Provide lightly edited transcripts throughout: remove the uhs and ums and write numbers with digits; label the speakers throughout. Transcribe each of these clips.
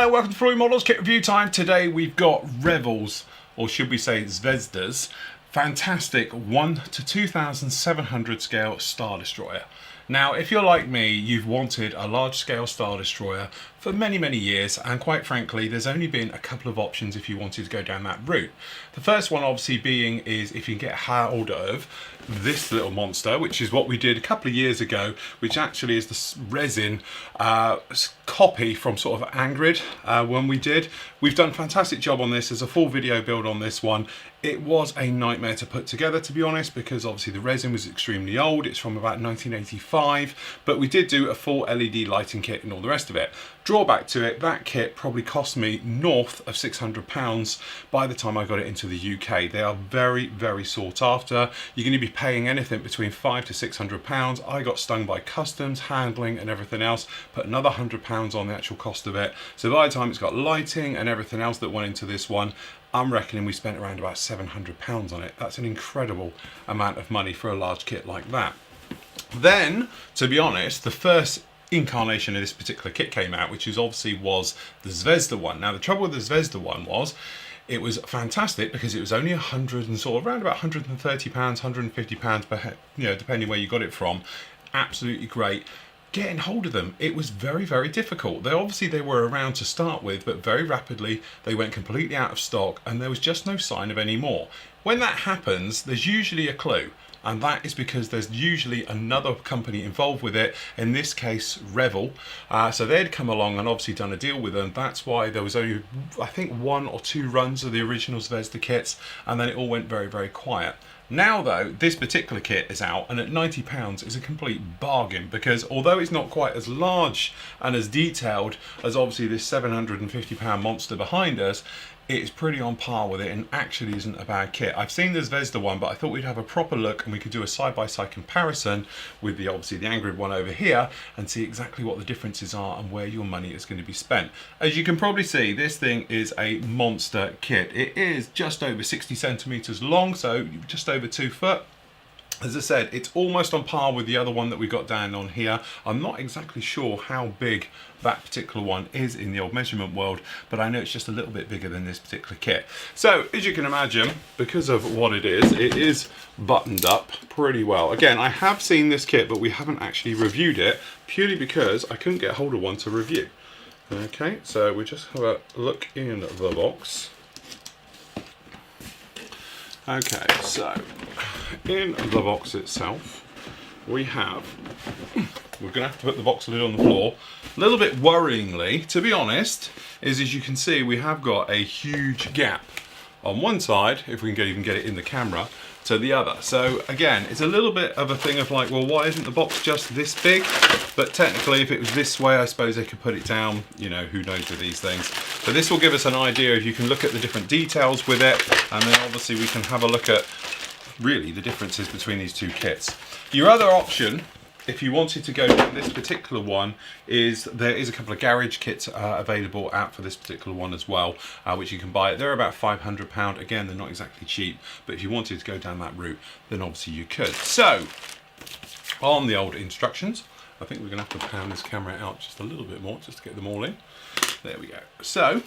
Speaker 1: Hello, welcome to Floyd Models Kit Review Time. Today we've got Revell's, or should we say Zvezda's, fantastic 1 to 2700 scale Star Destroyer. Now, if you're like me, you've wanted a large scale Star Destroyer for many years, and quite frankly, there's only been a couple of options if you wanted to go down that route. The first one obviously being is if you can get hold of this little monster, which is what we did a couple of years ago, which actually is the resin copy from sort of Angrid when we did. We've done a fantastic job on this. There's a full video build on this one. It was a nightmare to put together, to be honest, because obviously the resin was extremely old. It's from about 1985, but we did do a full LED lighting kit and all the rest of it. Drawback to it, that kit probably cost me north of £600 by the time I got it into the UK. They are very sought after. You're going to be paying anything between £500 to £600. I got stung by customs, handling and everything else, put another £100 on the actual cost of it. So by the time it's got lighting and everything else that went into this one, I'm reckoning we spent around about £700 on it. That's an incredible amount of money for a large kit like that. Then, to be honest, the first incarnation of this particular kit came out, which was the Zvezda one. Now, the trouble with the Zvezda one was it was fantastic because it was only around about £130, £150 per head, depending where you got it from. Absolutely great. Getting hold of them, it was very difficult. They were around to start with, but very rapidly they went completely out of stock and there was just no sign of any more. When that happens, there's usually a clue, and that is because there's usually another company involved with it, in this case Revell. So they'd come along and obviously done a deal with them. That's why there was only, I think, 1 or 2 runs of the original Zvezda kits, and then it all went very quiet. Now though, this particular kit is out, and at £90 is a complete bargain, because although it's not quite as large and as detailed as obviously this £750 monster behind us, it's pretty on par with it and actually isn't a bad kit. I've seen the Zvezda one, but I thought we'd have a proper look and we could do a side-by-side comparison with the Angrid one over here and see exactly what the differences are and where your money is going to be spent. As you can probably see, this thing is a monster kit. It is just over 60 centimeters long, so just over 2 foot. As I said, it's almost on par with the other one that we got down on here. I'm not exactly sure how big that particular one is in the old measurement world, but I know it's just a little bit bigger than this particular kit. So, as you can imagine, because of what it is buttoned up pretty well. Again, I have seen this kit, but we haven't actually reviewed it, purely because I couldn't get hold of one to review. Okay, so we just have a look in the box. Okay, so in the box itself, we're going to have to put the box lid on the floor. A little bit worryingly, to be honest, is as you can see, we have got a huge gap on one side, if we can even get it in the camera, to the other. So again, it's a little bit of a thing of like, well, why isn't the box just this big? But technically, if it was this way, I suppose they could put it down, who knows with these things. But this will give us an idea. If you can look at the different details with it, and then obviously we can have a look at really the differences between these two kits. Your other option, if you wanted to go down this particular one, is there is a couple of garage kits available out for this particular one as well, which you can buy. They're about £500. Again, they're not exactly cheap, but if you wanted to go down that route, then obviously you could. So, on the old instructions, I think we're going to have to pan this camera out just a little bit more, just to get them all in. There we go. So,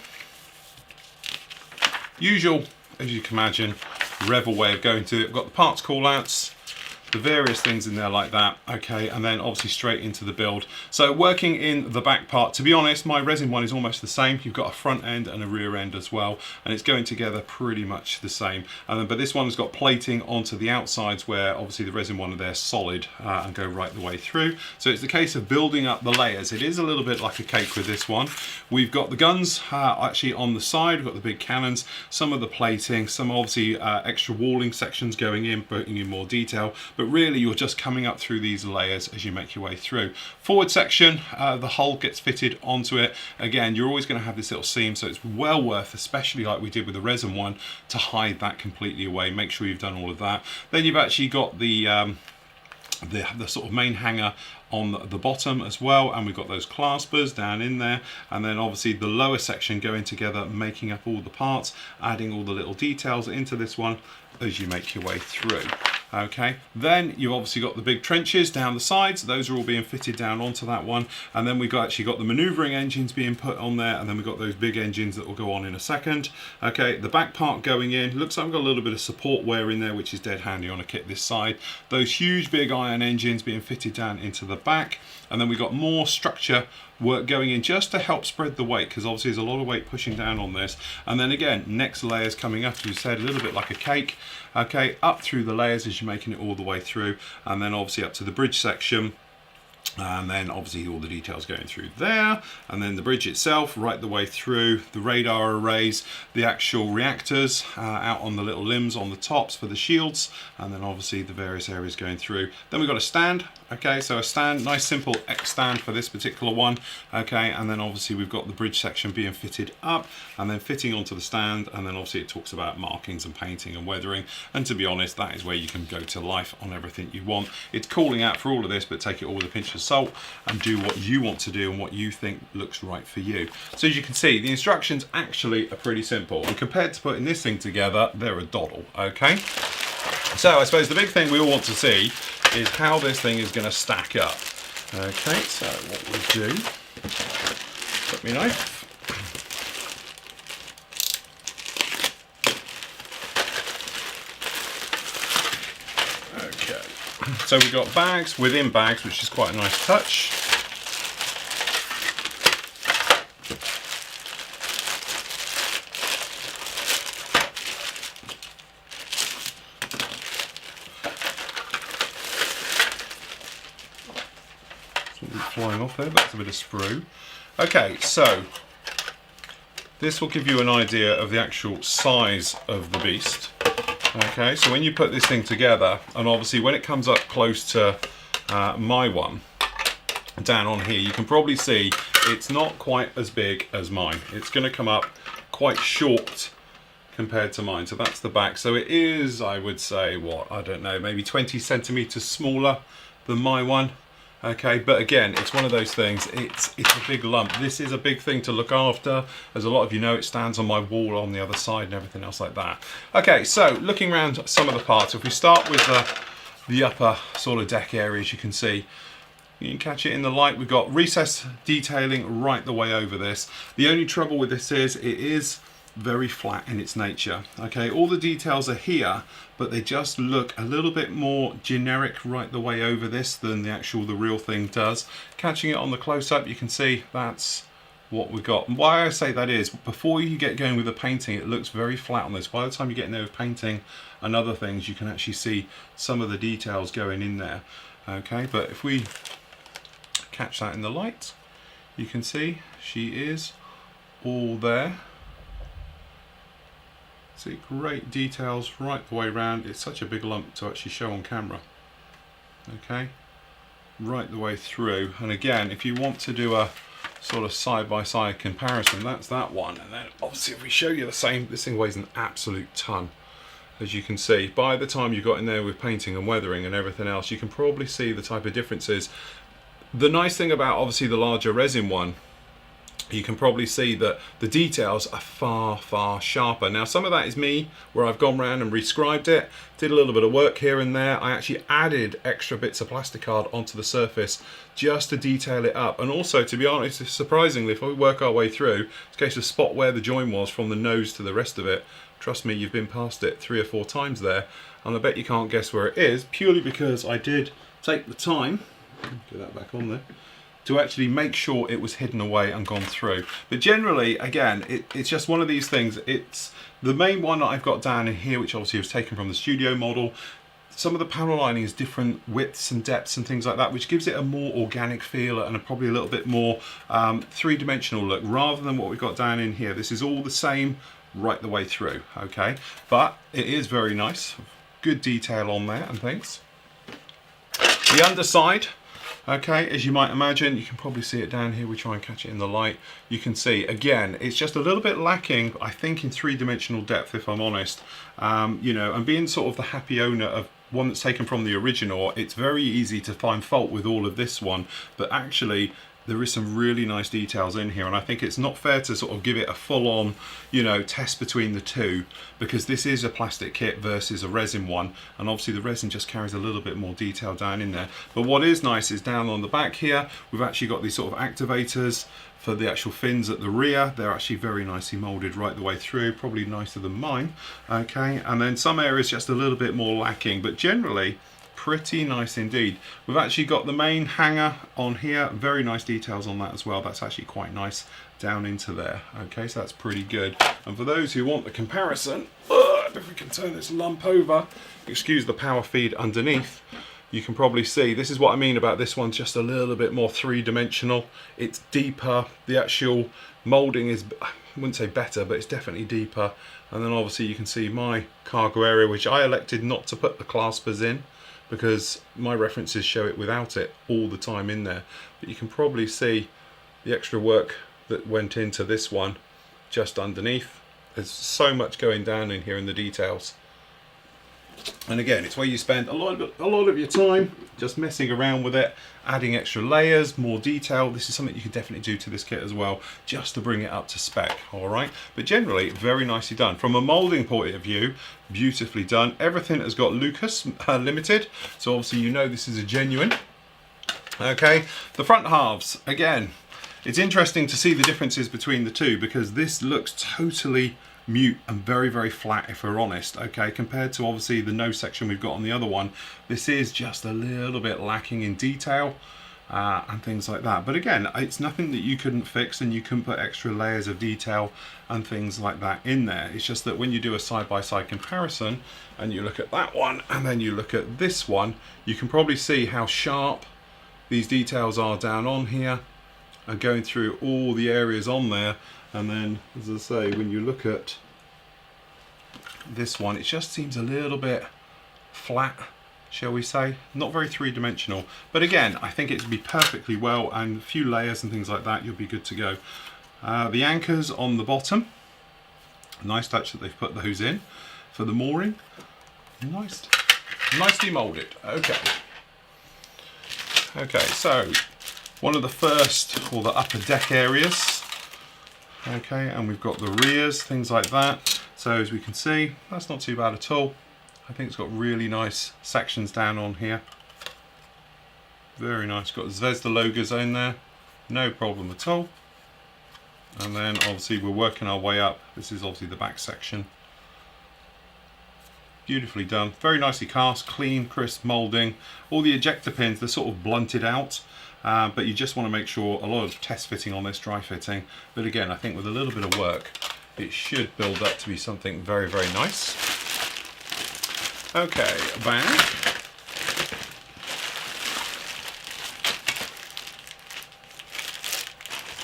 Speaker 1: usual, as you can imagine, Revell way of going to it. We've got the parts call-outs, the various things in there like that, okay, and then obviously straight into the build. So working in the back part, to be honest, my resin one is almost the same. You've got a front end and a rear end as well, and it's going together pretty much the same. But this one's got plating onto the outsides, where obviously the resin one they're solid and go right the way through. So it's the case of building up the layers. It is a little bit like a cake with this one. We've got the guns actually on the side. We've got the big cannons, some of the plating, some obviously extra walling sections going in, putting in more detail. But really you're just coming up through these layers as you make your way through. Forward section, the hull gets fitted onto it. Again, you're always going to have this little seam, so it's well worth, especially like we did with the resin one, to hide that completely away. Make sure you've done all of that. Then you've actually got the sort of main hanger on the bottom as well, and we've got those claspers down in there, and then obviously the lower section going together, making up all the parts, adding all the little details into this one as you make your way through. Okay, then you've obviously got the big trenches down the sides. Those are all being fitted down onto that one. And then we've actually got the manoeuvring engines being put on there. And then we've got those big engines that will go on in a second. Okay, the back part going in. Looks like we've got a little bit of support wear in there, which is dead handy on a kit this side. Those huge big iron engines being fitted down into the back. And then we've got more structure work going in just to help spread the weight, because obviously there's a lot of weight pushing down on this. And then again, next layers coming up, as you said, a little bit like a cake. Okay, up through the layers as you're making it all the way through, and then obviously up to the bridge section. And then obviously all the details going through there, and then the bridge itself right the way through, the radar arrays, the actual reactors out on the little limbs on the tops for the shields, and then obviously the various areas going through. Then we've got a stand. Okay, so a stand, nice simple X stand for this particular one. Okay, and then obviously we've got the bridge section being fitted up and then fitting onto the stand, and then obviously it talks about markings and painting and weathering, and to be honest, that is where you can go to life on everything you want. It's calling out for all of this, but take it all with a pinch of salt and do what you want to do and what you think looks right for you. So as you can see, the instructions actually are pretty simple, and compared to putting this thing together, they're a doddle. Okay, so I suppose the big thing we all want to see is how this thing is going to stack up. Okay, so what we'll do, got my knife. Okay, so we've got bags within bags, which is quite a nice touch. Flying off there, that's a bit of sprue. Okay, so this will give you an idea of the actual size of the beast. Okay, so when you put this thing together, and obviously when it comes up close to my one down on here, you can probably see it's not quite as big as mine. It's going to come up quite short compared to mine. So that's the back. So it is, I would say, what, I don't know, maybe 20 centimeters smaller than my one. Okay, but again, it's one of those things, it's a big lump. This is a big thing to look after. As a lot of you know, it stands on my wall on the other side and everything else like that. Okay, so looking around some of the parts, if we start with the upper sort of deck area, as you can see, you can catch it in the light. We've got recessed detailing right the way over this. The only trouble with this is it is very flat in its nature. Okay, all the details are here, but they just look a little bit more generic right the way over this than the real thing does. Catching it on the close-up, you can see that's what we've got. And why I say that is, before you get going with the painting, it looks very flat on this. By the time you get in there with painting and other things, you can actually see some of the details going in there. Okay, but if we catch that in the light, you can see she is all there. See, great details right the way around. It's such a big lump to actually show on camera. Okay, right the way through. And again, if you want to do a sort of side-by-side comparison, that's that one. And then obviously if we show you the same, this thing weighs an absolute ton. As you can see, by the time you got in there with painting and weathering and everything else, you can probably see the type of differences. The nice thing about obviously the larger resin one, you can probably see that the details are far sharper. Now some of that is me, where I've gone around and rescribed it, did a little bit of work here and there. I actually added extra bits of plastic card onto the surface just to detail it up. And also, to be honest, surprisingly, if we work our way through, it's a case of spot where the join was from the nose to the rest of it. Trust me, you've been past it 3 or 4 times there, and I bet you can't guess where it is, purely because I did take the time, get that back on there, to actually make sure it was hidden away and gone through. But generally, again, it's just one of these things. It's the main one that I've got down in here, which obviously was taken from the studio model. Some of the panel lining is different widths and depths and things like that, which gives it a more organic feel and probably a little bit more three-dimensional look, rather than what we've got down in here. This is all the same right the way through, okay? But it is very nice. Good detail on there and things. The underside, okay, as you might imagine, you can probably see it down here. We try and catch it in the light. You can see, again, it's just a little bit lacking, I think, in three-dimensional depth, if I'm honest. You know, and being sort of the happy owner of one that's taken from the original, it's very easy to find fault with all of this one, but actually there is some really nice details in here, and I think it's not fair to sort of give it a full-on, you know, test between the two, because this is a plastic kit versus a resin one, and obviously the resin just carries a little bit more detail down in there. But what is nice is down on the back here, we've actually got these sort of activators for the actual fins at the rear. They're actually very nicely molded right the way through, probably nicer than mine. Okay, and then some areas just a little bit more lacking, but generally pretty nice indeed. We've actually got the main hanger on here, very nice details on that as well. That's actually quite nice down into there. Okay, so that's pretty good. And for those who want the comparison, if we can turn this lump over, excuse the power feed underneath, you can probably see this is what I mean about this one's just a little bit more three-dimensional. It's deeper, the actual molding is, I wouldn't say better, but it's definitely deeper. And then obviously you can see my cargo area, which I elected not to put the claspers in, because my references show it without it all the time in there. But you can probably see the extra work that went into this one just underneath. There's so much going down in here in the details. And again, it's where you spend a lot of your time just messing around with it, adding extra layers, more detail. This is something you can definitely do to this kit as well, just to bring it up to spec, all right? But generally, very nicely done. From a molding point of view, beautifully done. Everything has got Lucas Limited, so obviously you know this is a genuine. Okay, the front halves, again, it's interesting to see the differences between the two, because this looks totally mute and very, very flat, if we're honest, okay, compared to obviously the nose section we've got on the other one. This is just a little bit lacking in detail and things like that. But again, it's nothing that you couldn't fix, and you can put extra layers of detail and things like that in there. It's just that when you do a side-by-side comparison and you look at that one and then you look at this one, you can probably see how sharp these details are down on here and going through all the areas on there. And then, as I say, when you look at this one, it just seems a little bit flat, shall we say. Not very three-dimensional. But again, I think it would be perfectly well, and a few layers and things like that, you'll be good to go. The anchors on the bottom, nice touch that they've put those in for the mooring. Nicely moulded. Okay. Okay, so one of the first, or the upper deck areas. Okay, and we've got the rears, things like that. So as we can see, that's not too bad at all. I think it's got really nice sections down on here. Very nice. Got Zvezda logos in there, no problem at all. And then obviously we're working our way up. This is obviously the back section. Beautifully done, very nicely cast, clean, crisp moulding. All the ejector pins, they're sort of blunted out. But you just want to make sure, a lot of test fitting on this, dry fitting. But again, I think with a little bit of work, it should build up to be something very, very nice. Okay, back.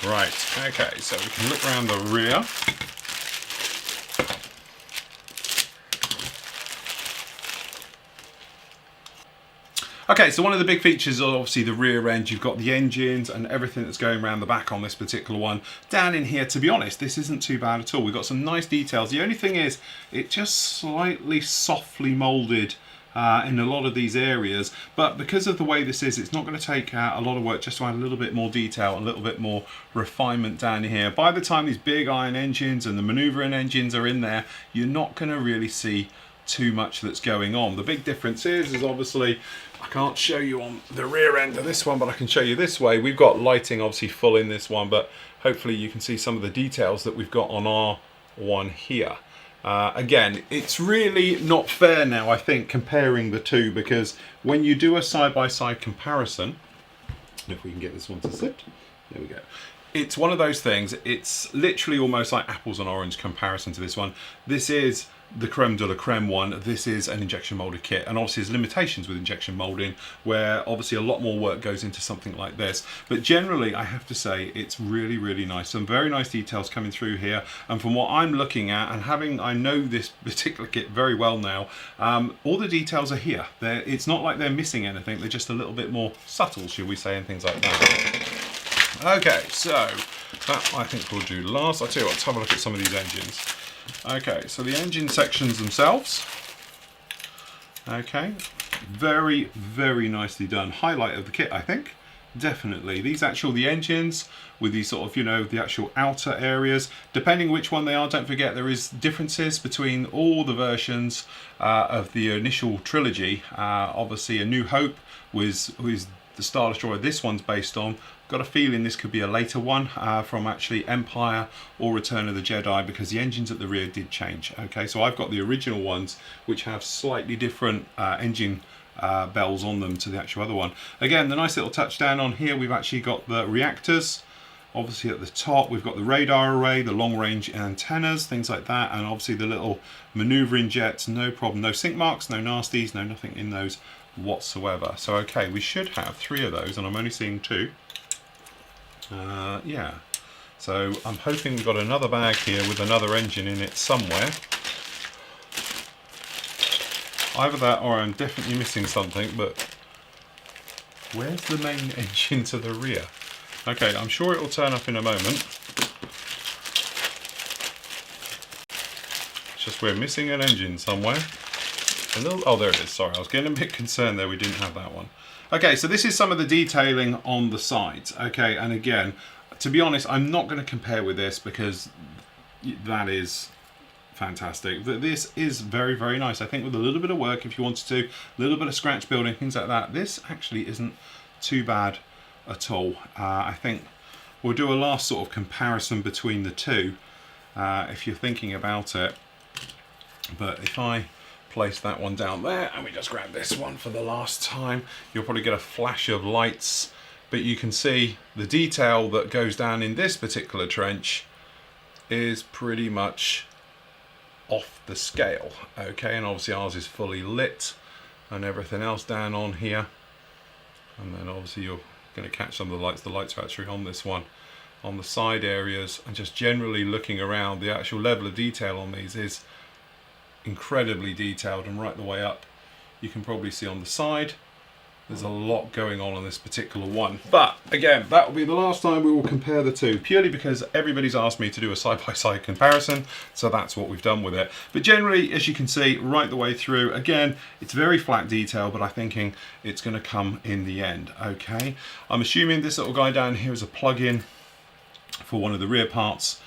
Speaker 1: Right, okay, so we can look around the rear. Okay, so one of the big features is obviously the rear end. You've got the engines and everything that's going around the back on this particular one. Down in here, to be honest, this isn't too bad at all. We've got some nice details. The only thing is, it just slightly softly moulded in a lot of these areas. But because of the way this is, it's not going to take a lot of work just to add a little bit more detail, a little bit more refinement down here. By the time these big iron engines and the manoeuvring engines are in there, you're not going to really see too much that's going on. The big difference is obviously, I can't show you on the rear end of this one, but I can show you this way. We've got lighting obviously full in this one, but hopefully you can see some of the details that we've got on our one here. Again, it's really not fair now, I think, comparing the two, because when you do a side-by-side comparison, if we can get this one to sit, there we go. It's one of those things, it's literally almost like apples and orange comparison to this one. This is the creme de la creme one. This is an injection molded kit, and obviously there's limitations with injection molding where obviously a lot more work goes into something like this, but generally I have to say it's really, really nice. Some very nice details coming through here, and from what I'm looking at and I know this particular kit very well now, all the details are here. It's not like they're missing anything, they're just a little bit more subtle, shall we say, and things like that. Okay, so that I think we'll do last. I'll tell you what, let's have a look at some of these engines. Okay, so the engine sections themselves. Okay, very, very nicely done. Highlight of the kit, I think. definitely. The engines with these sort of, you know, the actual outer areas, depending which one they are, don't forget there is differences between all the versions of the initial trilogy. Obviously, A New Hope was the Star Destroyer this one's based on. Got a feeling this could be a later one from actually Empire or Return of the Jedi, because the engines at the rear did change. Okay, so I've got the original ones which have slightly different engine bells on them to the actual other one. Again, the nice little touchdown on here, we've actually got the reactors. Obviously at the top we've got the radar array, the long range antennas, things like that, and obviously the little maneuvering jets, no problem. No sink marks, no nasties, no nothing in those whatsoever. So okay, we should have 3 of those, and I'm only seeing 2. Yeah, so I'm hoping we've got another bag here with another engine in it somewhere. Either that or I'm definitely missing something, but where's the main engine to the rear? Okay, I'm sure it will turn up in a moment. It's just we're missing an engine somewhere. Oh, there it is. Sorry, I was getting a bit concerned there we didn't have that one. Okay, so this is some of the detailing on the sides. Okay, and again, to be honest, I'm not going to compare with this because that is fantastic. This is very, very nice. I think with a little bit of work, if you wanted to, a little bit of scratch building, things like that, this actually isn't too bad at all. I think we'll do a last sort of comparison between the two if you're thinking about it. But if I place that one down there and we just grab this one for the last time, you'll probably get a flash of lights, but you can see the detail that goes down in this particular trench is pretty much off the scale. Okay, and obviously ours is fully lit and everything else down on here, and then obviously you're going to catch some of the lights are actually on this one on the side areas, and just generally looking around, the actual level of detail on these is incredibly detailed, and right the way up you can probably see on the side there's a lot going on this particular one. But again, that will be the last time we will compare the two, purely because everybody's asked me to do a side-by-side comparison, so that's what we've done with it. But generally, as you can see right the way through, again, it's very flat detail, but I'm thinking it's going to come in the end. Okay, I'm assuming this little guy down here is a plug-in for one of the rear parts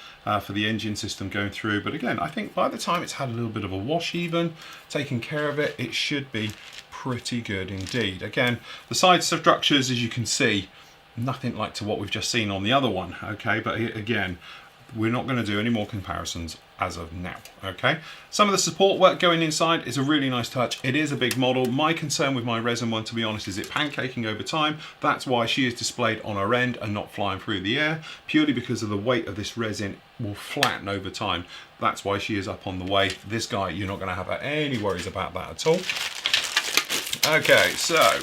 Speaker 1: for the engine system going through. But again, I think by the time it's had a little bit of a wash, even taking care of it, it should be pretty good indeed. Again, the side structures, as you can see, nothing like to what we've just seen on the other one. Okay, but again, we're not going to do any more comparisons as of now. Okay, some of the support work going inside is a really nice touch. It is a big model. My concern with my resin one, to be honest, is it pancaking over time. That's why she is displayed on her end and not flying through the air, purely because of the weight of this resin will flatten over time. That's why she is up on the way. This guy, you're not going to have any worries about that at all. Okay, so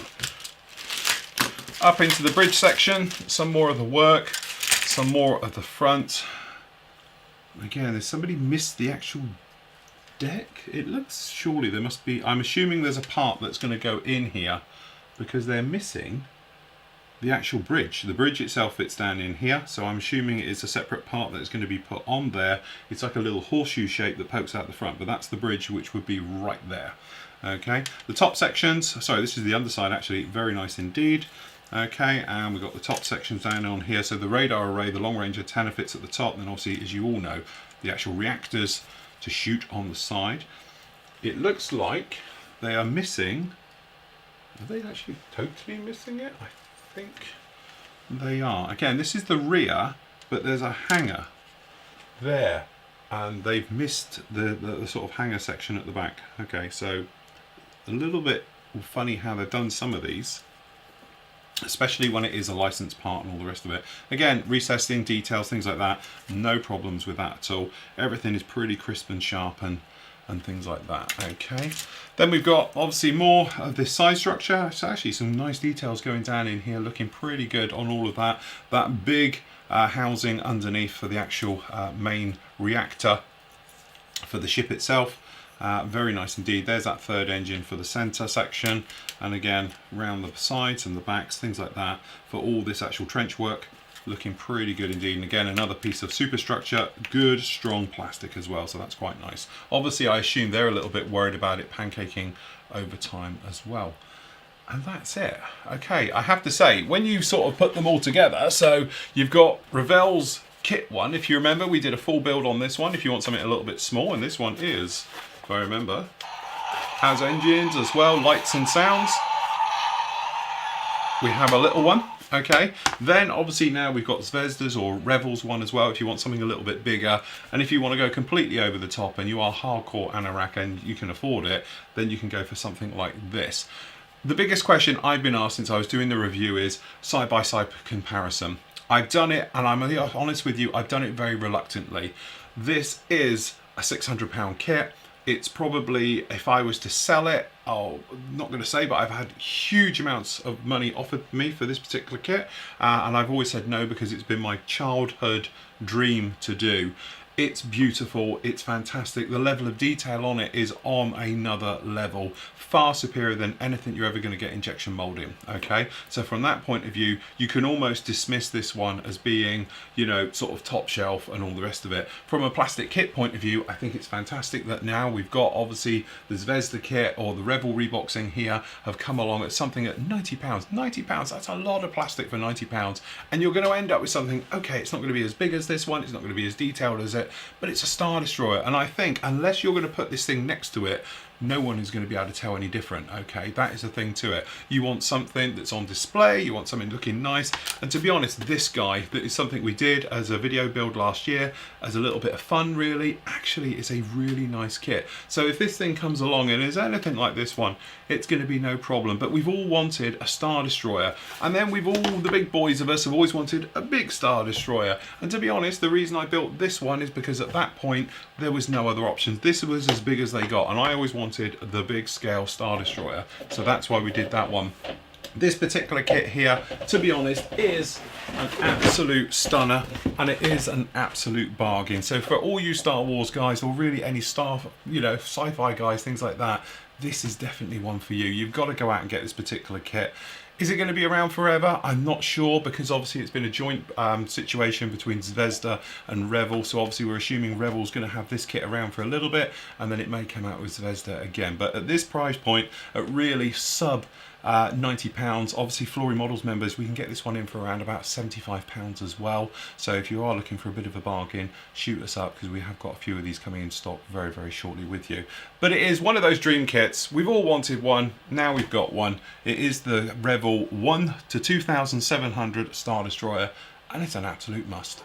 Speaker 1: up into the bridge section, some more of the work, some more of the front. Again, there's somebody missed the actual deck. It looks, surely there must be, I'm assuming there's a part that's going to go in here because they're missing the actual bridge. The bridge itself fits down in here, so I'm assuming it is a separate part that's going to be put on there. It's like a little horseshoe shape that pokes out the front, but that's the bridge, which would be right there. Okay, the top sections, sorry, this is the underside actually, very nice indeed. Okay, and we've got the top sections down on here. So the radar array, the long range antenna fits at the top, and then obviously, as you all know, the actual reactors to shoot on the side. It looks like they are missing, are they actually totally missing it? I think they are. Again, this is the rear, but there's a hangar there, and they've missed the sort of hangar section at the back. Okay, so a little bit funny how they've done some of these, especially when it is a licensed part and all the rest of it. Again, recessing, details, things like that, no problems with that at all. Everything is pretty crisp and sharp and things like that. Okay, then we've got obviously more of this side structure. It's actually some nice details going down in here, looking pretty good on all of that. That big housing underneath for the actual main reactor for the ship itself. Very nice indeed. There's that third engine for the center section, and again around the sides and the backs, things like that, for all this actual trench work, looking pretty good indeed. And again, another piece of superstructure, good strong plastic as well, so that's quite nice. Obviously I assume they're a little bit worried about it pancaking over time as well. And that's it. Okay, I have to say, when you sort of put them all together, so you've got Revell's kit one. If you remember, we did a full build on this one. If you want something a little bit small, and this one is, if I remember, has engines as well, lights and sounds. We have a little one. Okay, then obviously now we've got Zvezda's or Revell's one as well if you want something a little bit bigger, and if you want to go completely over the top and you are hardcore anorak and you can afford it, then you can go for something like this. The biggest question I've been asked since I was doing the review is side-by-side comparison. I've done it, and I'm honest with you, I've done it very reluctantly. This is a £600 kit. It's probably, if I was to sell it, I'm not going to say, but I've had huge amounts of money offered me for this particular kit, and I've always said no because it's been my childhood dream to do. It's beautiful, it's fantastic. The level of detail on it is on another level, far superior than anything you're ever going to get injection molding. Okay, so from that point of view, you can almost dismiss this one as being, you know, sort of top shelf and all the rest of it. From a plastic kit point of view, I think it's fantastic that now we've got obviously the Zvezda kit or the Revell reboxing here have come along at something at £90. £90, that's a lot of plastic for £90, and you're going to end up with something, okay, it's not going to be as big as this one, it's not going to be as detailed as it, but it's a Star Destroyer, and I think unless you're going to put this thing next to it, no one is going to be able to tell any different. Okay, that is the thing to it. You want something that's on display, you want something looking nice, and to be honest, this guy, that is something we did as a video build last year as a little bit of fun really, actually is a really nice kit. So if this thing comes along and is anything like this one, it's going to be no problem. But we've all wanted a Star Destroyer, and then the big boys of us have always wanted a big Star Destroyer, and to be honest, the reason I built this one is because at that point there was no other options. This was as big as they got, and I always wanted the big scale Star Destroyer, so that's why we did that one. This particular kit here, to be honest, is an absolute stunner, and it is an absolute bargain. So for all you Star Wars guys, or really any Star, you know, sci-fi guys, things like that, this is definitely one for you. You've got to go out and get this particular kit. Is it going to be around forever? I'm not sure, because obviously it's been a joint situation between Zvezda and Revell, so obviously we're assuming Revell's going to have this kit around for a little bit, and then it may come out with Zvezda again. But at this price point, at really sub £90, obviously Flory Models members, we can get this one in for around about £75 as well. So if you are looking for a bit of a bargain, shoot us up, because we have got a few of these coming in stock very, very shortly with you. But it is one of those dream kits. We've all wanted one, now we've got one. It is the Revell 1 to 2700 Star Destroyer, and it's an absolute must.